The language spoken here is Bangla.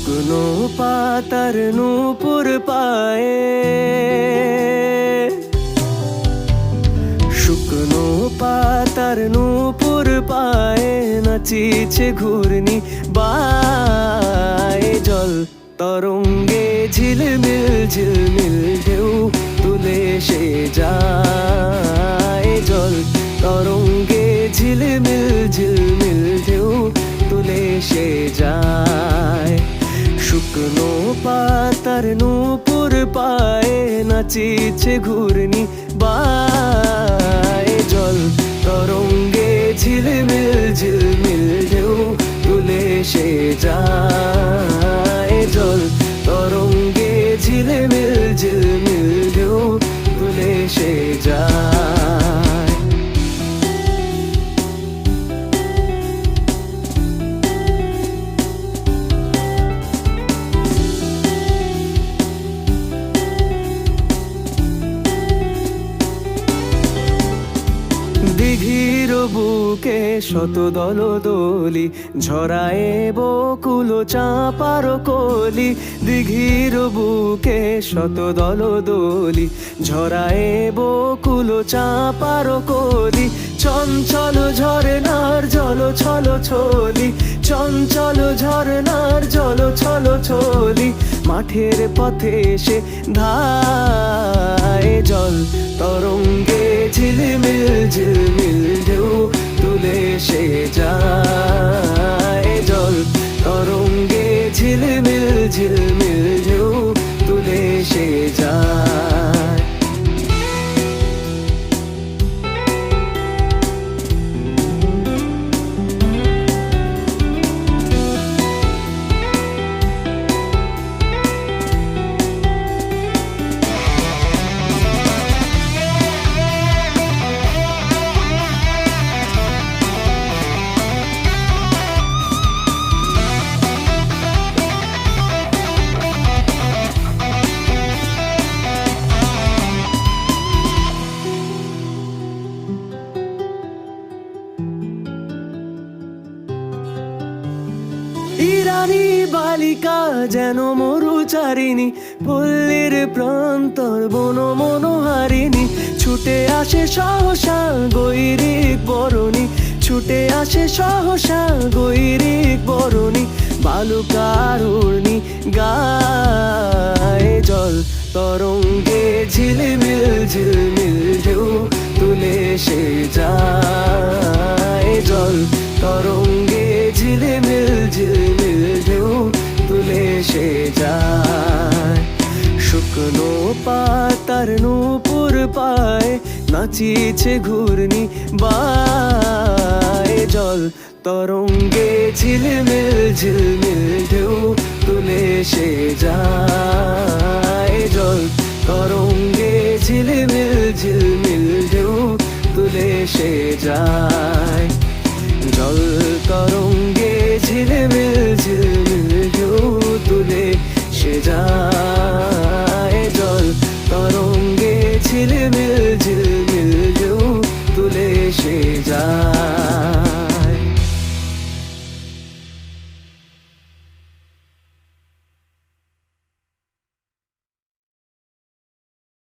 শুকনো পাতার নূপুর পায়ে, শুকনো পাতার নূপুর পায়ে নাচিছে ঘূর্ণি বায়ে। জল তরঙ্গে ঝিলমিল ঝিলমিল ঢেউ তুলে সে যায়। জল তরঙ্গে ঝিলমিল ঝিলমিল ঢেউ তুলে সে যায়। শুকনো পাতার নূপুর পায়ে নাচিছে ঘূর্ণি বায়ে। জল তরঙ্গে ঝিলমিল ঝিলমিল ঢেউ তুলে সে যায়। জল তরঙ্গে ঝিলমিল ঝিলমিল ঢেউ তুলে সে যায়। দিঘির বুকে শত দলদলি ঝরায়ে বকুল চাঁপার কলি। দিঘির বুকে শত দলদলি ঝরায়ে বকুল চাঁপার কলি। চঞ্চল ঝরনার জল ছল ছলি, চঞ্চল ঝরনার জল ছল ছলি। মাঠের পথে সে ধায়। জল তরঙ্গে ঝিলমিল ঝিলমিল ঢেউ তুলে সে যায়। জল তরঙ্গে ঝিলমিল ঝিলমিল ঢেউ তুলে সে যায়। ইরানি বালিকা যেন মরুচারিণী, পল্লীর প্রান্তর বন মনোহারিণী। ছুটে আসে সহসা গৈরিক বরণী, ছুটে আসে সহসা গৈরিক বরণী। বালুকার উর্ণি গায়ে। জল তরঙ্গে ঝিলমিল ঝিলমিল ঢেউ তুলে সে যায়। জল তরঙ্গে ঝিলমিল ঝিলমিল ঢেউ তুলে সে যায়। শুকনো পাতার নূপুর পায়ে নাচিছে ঘূর্ণি বায়ে। জল তরঙ্গে ঝিলমিল ঝিলমিল ঢেউ তুলে সে যায়। জল তরঙ্গে ঝিলমিল ঝিলমিল ঢেউ তুলে সে যায়। জল তরঙ্গে ঝিলমিল ঝিলমিল ঢেউ তুলে সে যায়।